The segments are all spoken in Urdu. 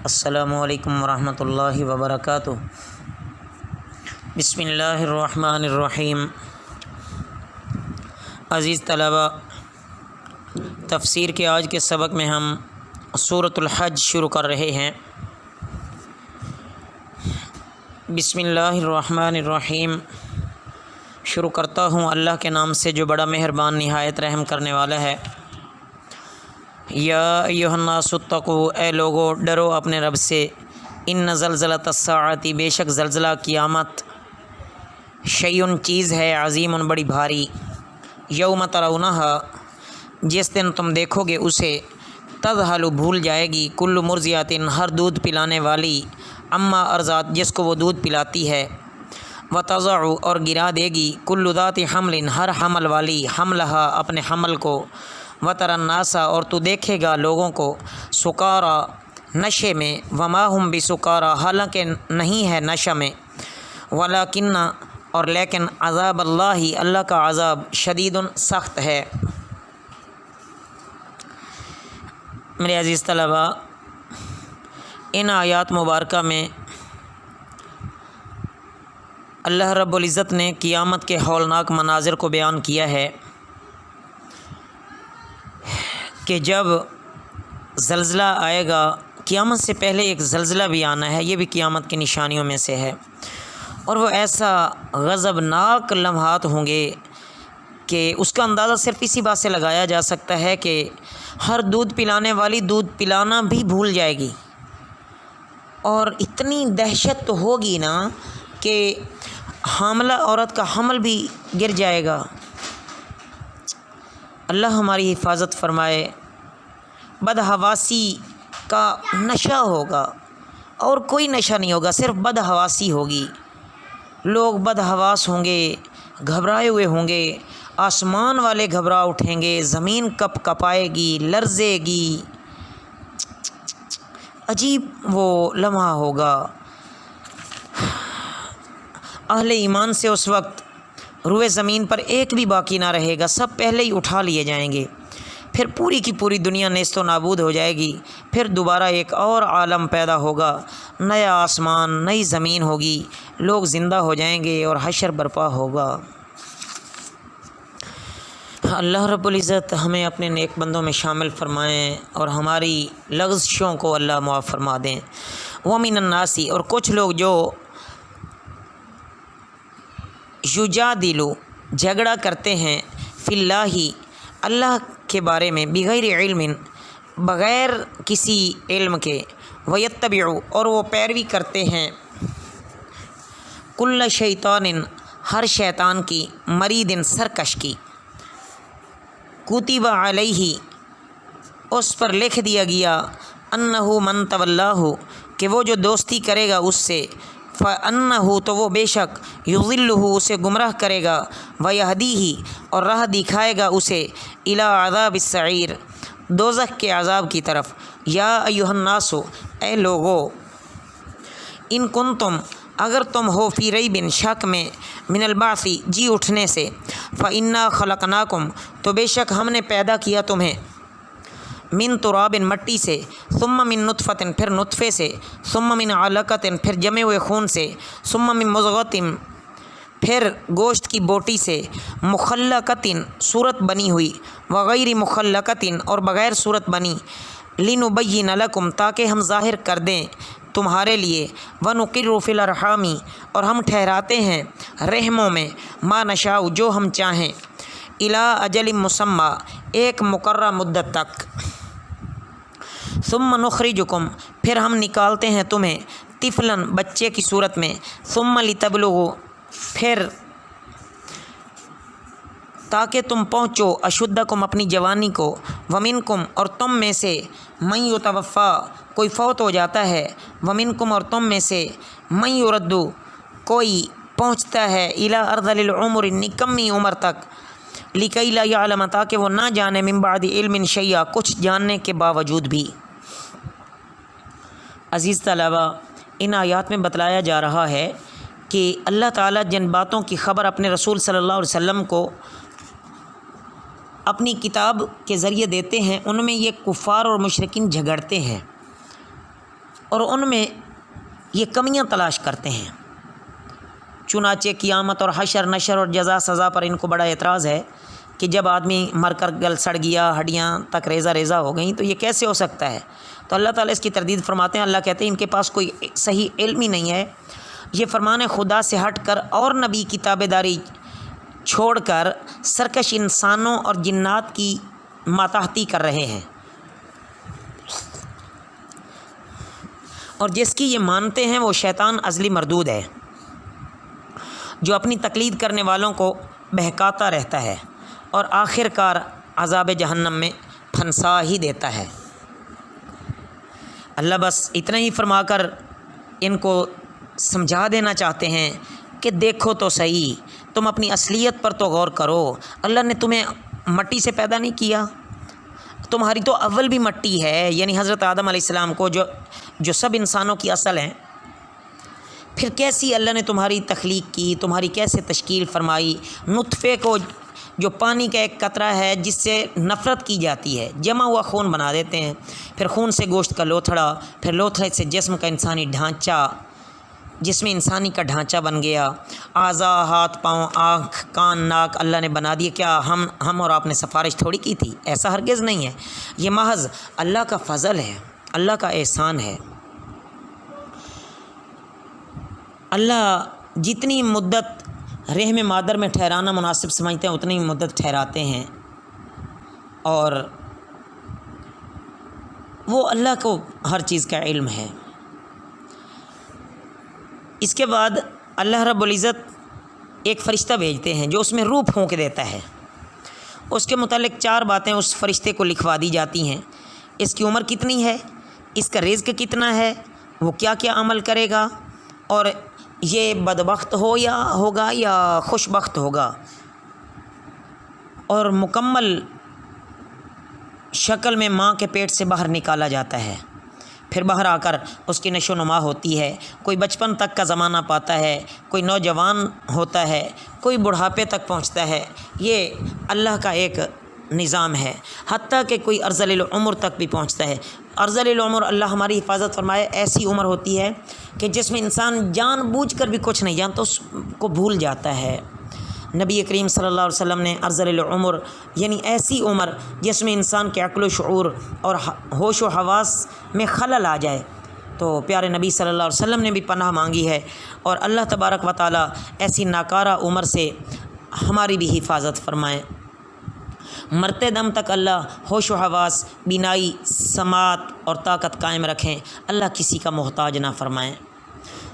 السلام علیکم ورحمۃ اللہ وبرکاتہ۔ بسم اللہ الرحمن الرحیم۔ عزیز طلباء، تفسیر کے آج کے سبق میں ہم سورۃ الحج شروع کر رہے ہیں۔ بسم اللہ الرحمن الرحیم، شروع کرتا ہوں اللہ کے نام سے جو بڑا مہربان نہایت رحم کرنے والا ہے۔ یا ایھا الناس اتقوا، اے لوگو ڈرو اپنے رب سے۔ ان زلزلۃ الساعۃ، بے شک زلزلہ قیامت، شیء چیز ہے، عظیم بڑی بھاری، یوم ترونھا، جس دن تم دیکھو گے اسے، تذہل بھول جائے گی، کل مرضعۃ، ہر دودھ پلانے والی، عما ارضعت، جس کو وہ دودھ پلاتی ہے، وتضع، اور گرا دے گی، کل ذات حمل، ہر حمل والی، حملھا، اپنے حمل کو، وتری الناس، اور تو دیکھے گا لوگوں کو، سکارا، نشے میں، وما ہم بسکارا، حالانکہ نہیں ہے نشہ میں، ولکن، اور لیکن، عذاب اللہ، اللہ کا عذاب، شدید، سخت ہے۔ میرے عزیز طلباء، ان آیات مبارکہ میں اللہ رب العزت نے قیامت کے ہولناک مناظر کو بیان کیا ہے کہ جب زلزلہ آئے گا، قیامت سے پہلے ایک زلزلہ بھی آنا ہے، یہ بھی قیامت کی نشانیوں میں سے ہے، اور وہ ایسا غضبناک لمحات ہوں گے کہ اس کا اندازہ صرف اسی بات سے لگایا جا سکتا ہے کہ ہر دودھ پلانے والی دودھ پلانا بھی بھول جائے گی، اور اتنی دہشت تو ہوگی نا کہ حاملہ عورت کا حمل بھی گر جائے گا۔ اللہ ہماری حفاظت فرمائے۔ بدحواسی کا نشہ ہوگا، اور کوئی نشہ نہیں ہوگا، صرف بدحواسی ہوگی، لوگ بدحواس ہوں گے، گھبرائے ہوئے ہوں گے، آسمان والے گھبرا اٹھیں گے، زمین کپ کپائے گی، لرزے گی، عجیب وہ لمحہ ہوگا۔ اہل ایمان سے اس وقت روئے زمین پر ایک بھی باقی نہ رہے گا، سب پہلے ہی اٹھا لیے جائیں گے، پھر پوری کی پوری دنیا نیست و نابود ہو جائے گی، پھر دوبارہ ایک اور عالم پیدا ہوگا، نیا آسمان، نئی زمین ہوگی، لوگ زندہ ہو جائیں گے اور حشر برپا ہوگا۔ اللہ رب العزت ہمیں اپنے نیک بندوں میں شامل فرمائیں اور ہماری لغزشوں کو اللہ معاف فرما دیں۔ وَمِنَ النَّاسِ، اور کچھ لوگ جو یجادلوا، جھگڑا کرتے ہیں، فی اللہ، اللہ کے بارے میں، بغیر علم، بغیر کسی علم کے، ویتبع، اور وہ پیروی کرتے ہیں، کل شیطان، ہر شیطان کی، مرید، سرکش کی، کتب علیہ، اس پر لکھ دیا گیا، انہ من تولاہ، کہ وہ جو دوستی کرے گا اس سے، فانہ، تو وہ بے شک، یضلہ، اسے گمراہ کرے گا، ویہدیہ، اور راہ دکھائے گا اسے، الی عذاب السعیر، دوزخ کے عذاب کی طرف۔ یا ایھا الناس، اے لوگو، ان کنتم، اگر تم ہو، فی ریب، شک میں، من البعث، جی اٹھنے سے، فانا خلقناکم، تو بے شک ہم نے پیدا کیا تمہیں، من تراب، مٹی سے، ثم من نطفۃ، پھر نطفے سے، ثم من علقۃ، پھر جمے ہوئے خون سے، ثم من مضغۃ، پھر گوشت کی بوٹی سے، مخلقۃ، صورت بنی ہوئی، وغیر مخلقۃ، اور بغیر صورت بنی، لنبین لکم، تاکہ ہم ظاہر کر دیں تمہارے لیے، ونقر فی الارحام، اور ہم ٹھہراتے ہیں رحموں میں، ما نشاء، جو ہم چاہیں، الی اجل مسمی، ایک مقررہ مدت تک، ثم نخرجکم، پھر ہم نکالتے ہیں تمہیں، طفلا، بچے کی صورت میں، ثم لتبلغوا، پھر تاکہ تم پہنچو، اشدکم، اپنی جوانی کو، ومنکم، اور تم میں سے، من یتوفی، کوئی فوت ہو جاتا ہے، ومنکم، اور تم میں سے، من یرد، کوئی پہنچتا ہے، الی ارذل العمر، نکمی عمر تک، لکی لا یعلم، تاکہ وہ نہ جانے، من بعد علم شیئا، کچھ جاننے کے باوجود بھی۔ عزیز طلباء، ان آیات میں بتلایا جا رہا ہے کہ اللہ تعالیٰ جن باتوں کی خبر اپنے رسول صلی اللہ علیہ وسلم کو اپنی کتاب کے ذریعے دیتے ہیں، ان میں یہ کفار اور مشرکین جھگڑتے ہیں، اور ان میں یہ کمیاں تلاش کرتے ہیں۔ چنانچہ قیامت اور حشر نشر اور جزا سزا پر ان کو بڑا اعتراض ہے کہ جب آدمی مر کر گل سڑ گیا، ہڈیاں تک ریزہ ریزہ ہو گئیں، تو یہ کیسے ہو سکتا ہے؟ تو اللہ تعالیٰ اس کی تردید فرماتے ہیں۔ اللہ کہتے ہیں ان کے پاس کوئی صحیح علم ہی نہیں ہے، یہ فرمان خدا سے ہٹ کر اور نبی کی تابع داری چھوڑ کر سرکش انسانوں اور جنات کی ماتحتی کر رہے ہیں، اور جس کی یہ مانتے ہیں وہ شیطان ازلی مردود ہے جو اپنی تقلید کرنے والوں کو بہکاتا رہتا ہے اور آخر کار عذاب جہنم میں پھنسا ہی دیتا ہے۔ اللہ بس اتنا ہی فرما کر ان کو سمجھا دینا چاہتے ہیں کہ دیکھو تو صحیح، تم اپنی اصلیت پر تو غور کرو۔ اللہ نے تمہیں مٹی سے پیدا نہیں کیا، تمہاری تو اول بھی مٹی ہے، یعنی حضرت آدم علیہ السلام کو جو سب انسانوں کی اصل ہیں، پھر کیسی اللہ نے تمہاری تخلیق کی، تمہاری کیسے تشکیل فرمائی۔ نطفے کو جو پانی کا ایک قطرہ ہے جس سے نفرت کی جاتی ہے، جمع ہوا خون بنا دیتے ہیں، پھر خون سے گوشت کا لوتھڑا، پھر لوتھڑے سے جسم کا انسانی ڈھانچہ، جس میں انسانی کا ڈھانچہ بن گیا، اعضاء، ہاتھ پاؤں، آنکھ، کان، ناک اللہ نے بنا دیے۔ کیا ہم اور آپ نے سفارش تھوڑی کی تھی؟ ایسا ہرگز نہیں ہے، یہ محض اللہ کا فضل ہے، اللہ کا احسان ہے۔ اللہ جتنی مدت رحم مادر میں ٹھہرانا مناسب سمجھتے ہیں اتنی مدت ٹھہراتے ہیں، اور وہ اللہ کو ہر چیز کا علم ہے۔ اس کے بعد اللہ رب العزت ایک فرشتہ بھیجتے ہیں جو اس میں روح پھونک دیتا ہے۔ اس کے متعلق 4 باتیں اس فرشتے کو لکھوا دی جاتی ہیں۔ اس کی عمر کتنی ہے، اس کا رزق کتنا ہے، وہ کیا کیا عمل کرے گا، اور یہ بدبخت ہوگا یا خوش بخت ہوگا، اور مکمل شکل میں ماں کے پیٹ سے باہر نکالا جاتا ہے، پھر باہر آ کر اس کی نشو و نما ہوتی ہے۔ کوئی بچپن تک کا زمانہ پاتا ہے، کوئی نوجوان ہوتا ہے، کوئی بڑھاپے تک پہنچتا ہے۔ یہ اللہ کا ایک نظام ہے، حتیٰ کہ کوئی ارذل العمر تک بھی پہنچتا ہے۔ ارذل العمر اللہ ہماری حفاظت فرمائے، ایسی عمر ہوتی ہے کہ جس میں انسان جان بوجھ کر بھی کچھ نہیں جانتا، اس کو بھول جاتا ہے۔ نبی کریم صلی اللہ علیہ وسلم نے ارذل العمر یعنی ایسی عمر جس میں انسان کے عقل و شعور اور ہوش و حواس میں خلل آ جائے، تو پیارے نبی صلی اللہ علیہ وسلم نے بھی پناہ مانگی ہے، اور اللہ تبارک و تعالیٰ ایسی ناکارہ عمر سے ہماری بھی حفاظت فرمائے۔ مرتے دم تک اللہ ہوش و حواس، بینائی، سماعت اور طاقت قائم رکھیں، اللہ کسی کا محتاج نہ فرمائیں۔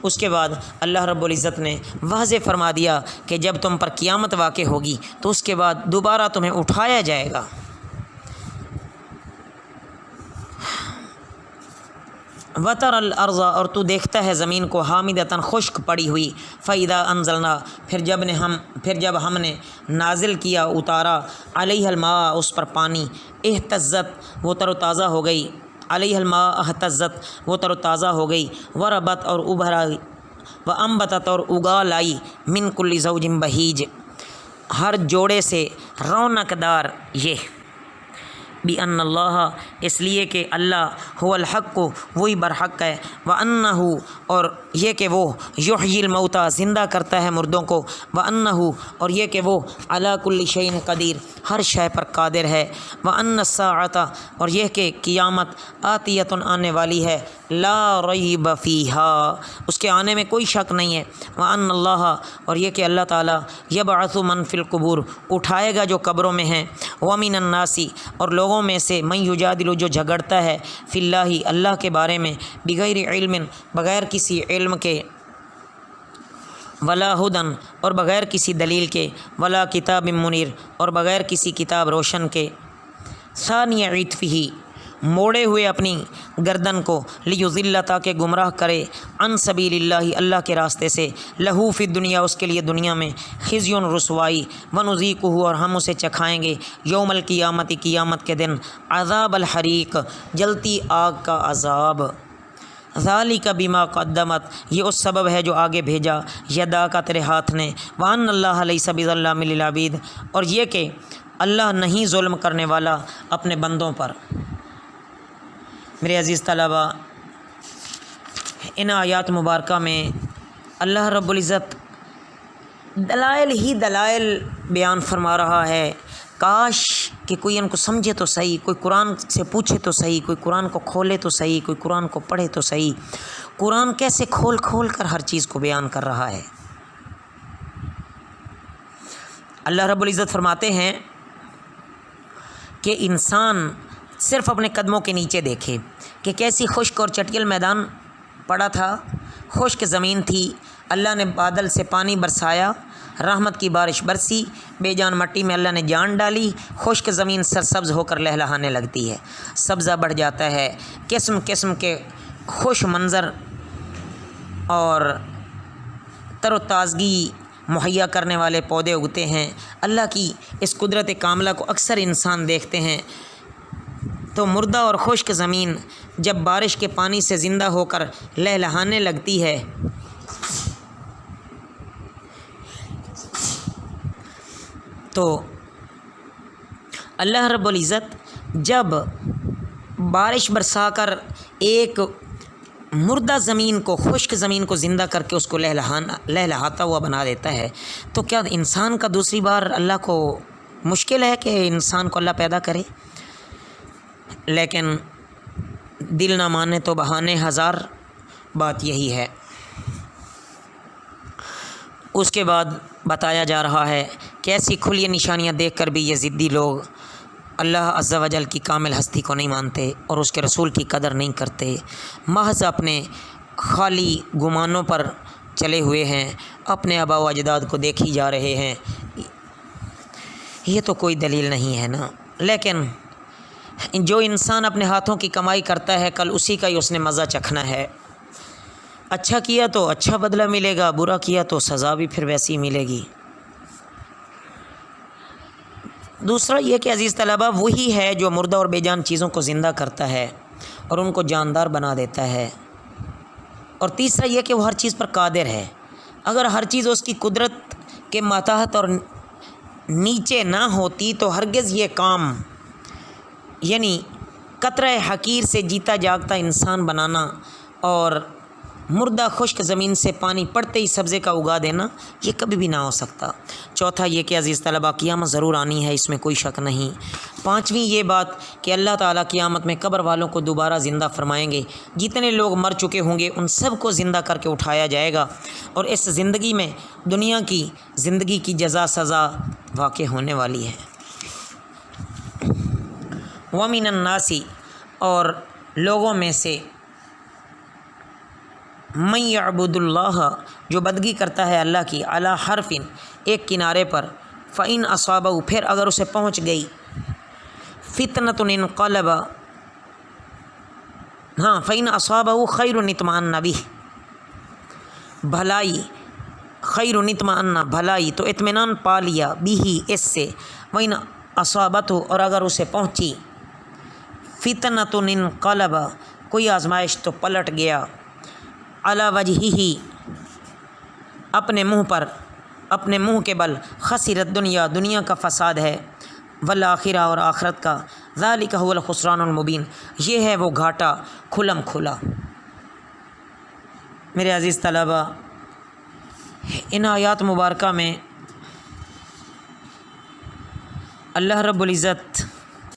اس کے بعد اللہ رب العزت نے واضح فرما دیا کہ جب تم پر قیامت واقع ہوگی تو اس کے بعد دوبارہ تمہیں اٹھایا جائے گا۔ وتر الارض، اور تو دیکھتا ہے زمین کو، حامدتاً خشک پڑی ہوئی، فاذا انزلنا، پھر جب ہم نے نازل کیا، اتارا، علیہ الماء، اس پر پانی، اہتزت، وہ تر و تازہ ہو گئی، علیہ الماء اہتزت، وہ تر و تازہ ہو گئی، وربت، اور ابھر آئی، وانبتت، اور اگا لائی، من کل زوج بہیج، ہر جوڑے سے رونق دار۔ یہ بِأَنَّ اللَّهَ، اس لیے کہ اللہ هو الحق، وہی برحق ہے، وَأَنَّهُ، اور یہ کہ وہ یحیی الموتى، زندہ کرتا ہے مردوں کو، وَأَنَّهُ، اور یہ کہ وہ علی کل شیء قدیر، ہر شے پر قادر ہے، وَأَنَّ السَّاعَةَ، اور یہ کہ قیامت آتیۃ، آنے والی ہے، لا ریب فیہا، اس کے آنے میں کوئی شک نہیں ہے، وَأَنَّ اللَّهَ، اور یہ کہ اللہ تعالیٰ یبعث من فی القبور، اٹھائے گا جو قبروں میں ہیں، وَمِنَ النَّاسِ، اور لوگوں میں سے، من یجادل، جو جھگڑتا ہے، فی اللہ، اللہ کے بارے میں، بغیر علم، بغیر کسی علم کے، ولا ہدن، اور بغیر کسی دلیل کے، ولا کتاب منیر، اور بغیر کسی کتاب روشن کے، ثانی عطفہ، موڑے ہوئے اپنی گردن کو، لیضل، تاکہ گمراہ کرے، عن سبیل اللہ، اللہ کے راستے سے، لہو فی الدنیا، اس کے لیے دنیا میں، خزی، رسوائی، ونذیقہ، اور ہم اسے چکھائیں گے، یوم القیامت، قیامت کے دن، عذاب الحریق، جلتی آگ کا عذاب، ذالک بما قدمت، یہ اس سبب ہے جو آگے بھیجا، یدا کا تیرے ہاتھ نے، وان اللہ لیس بظلام للعبید، اور یہ کہ اللہ نہیں ظلم کرنے والا اپنے بندوں پر۔ میرے عزیز طلبہ، ان آیات مبارکہ میں اللہ رب العزت دلائل ہی دلائل بیان فرما رہا ہے. کاش کہ کوئی ان کو سمجھے تو صحیح، کوئی قرآن سے پوچھے تو صحیح، کوئی قرآن کو کھولے تو صحیح، کوئی قرآن کو پڑھے تو صحیح. قرآن کیسے کھول کھول کر ہر چیز کو بیان کر رہا ہے. اللہ رب العزت فرماتے ہیں کہ انسان صرف اپنے قدموں کے نیچے دیکھے کہ کیسی خشک اور چٹیل میدان پڑا تھا، خشک زمین تھی، اللہ نے بادل سے پانی برسایا، رحمت کی بارش برسی، بے جان مٹی میں اللہ نے جان ڈالی، خشک زمین سرسبز ہو کر لہلہانے لگتی ہے، سبزہ بڑھ جاتا ہے، قسم قسم کے خوش منظر اور تر و تازگی مہیا کرنے والے پودے اگتے ہیں. اللہ کی اس قدرت کاملہ کو اکثر انسان دیکھتے ہیں. تو مردہ اور خشک زمین جب بارش کے پانی سے زندہ ہو کر لہلہانے لگتی ہے تو اللہ رب العزت جب بارش برسا کر ایک مردہ زمین کو، خشک زمین کو زندہ کر کے اس کو لہلہاتا ہوا بنا دیتا ہے، تو کیا انسان کا دوسری بار اللہ کو مشکل ہے کہ انسان کو اللہ پیدا کرے؟ لیکن دل نہ مانے تو بہانے ہزار، بات یہی ہے. اس کے بعد بتایا جا رہا ہے کہ ایسی کھلی نشانیاں دیکھ کر بھی یہ ضدی لوگ اللہ عز و جل کی کامل ہستی کو نہیں مانتے اور اس کے رسول کی قدر نہیں کرتے، محض اپنے خالی گمانوں پر چلے ہوئے ہیں، اپنے آباء و اجداد کو دیکھی جا رہے ہیں. یہ تو کوئی دلیل نہیں ہے نا. لیکن جو انسان اپنے ہاتھوں کی کمائی کرتا ہے کل اسی کا ہی اس نے مزہ چکھنا ہے. اچھا کیا تو اچھا بدلہ ملے گا، برا کیا تو سزا بھی پھر ویسی ملے گی. دوسرا یہ کہ عزیز طلبہ وہی ہے جو مردہ اور بے جان چیزوں کو زندہ کرتا ہے اور ان کو جاندار بنا دیتا ہے. اور تیسرا یہ کہ وہ ہر چیز پر قادر ہے. اگر ہر چیز اس کی قدرت کے ماتحت اور نیچے نہ ہوتی تو ہرگز یہ کام، یعنی قطرہ حقیر سے جیتا جاگتا انسان بنانا اور مردہ خشک زمین سے پانی پڑتے ہی سبزے کا اگا دینا، یہ کبھی بھی نہ ہو سکتا. چوتھا یہ کہ عزیز طلبہ قیامت ضرور آنی ہے، اس میں کوئی شک نہیں. پانچویں یہ بات کہ اللہ تعالیٰ قیامت میں قبر والوں کو دوبارہ زندہ فرمائیں گے. جتنے لوگ مر چکے ہوں گے ان سب کو زندہ کر کے اٹھایا جائے گا اور اس زندگی میں دنیا کی زندگی کی جزا سزا واقع ہونے والی ہے. وَمِنَ النَّاسِ، اور لوگوں میں سے، من یعبد اللہ، جو بندگی کرتا ہے اللہ کی، علی حرف، ایک کنارے پر، فإن اصابہ، پھر اگر اسے پہنچ گئی، فتنۃ انقلب، فإن اصابہ خیر اطمأن بہ، بھلائی، خیر اطمأن، بھلائی تو اطمینان پا لیا، بھی اس سے، وإن اصابتہ، اور اگر اسے پہنچی، فتنۃ انقلب، کوئی آزمائش تو پلٹ گیا، علی وجہہ، اپنے منہ پر، اپنے منہ کے بل، خسرت دنیا، دنیا کا فساد ہے، والآخرہ، اور آخرت کا، ذالک هو الخسران المبین، یہ ہے وہ گھاٹا کھلم کھلا. میرے عزیز طلبہ، ان آیات مبارکہ میں اللہ رب العزت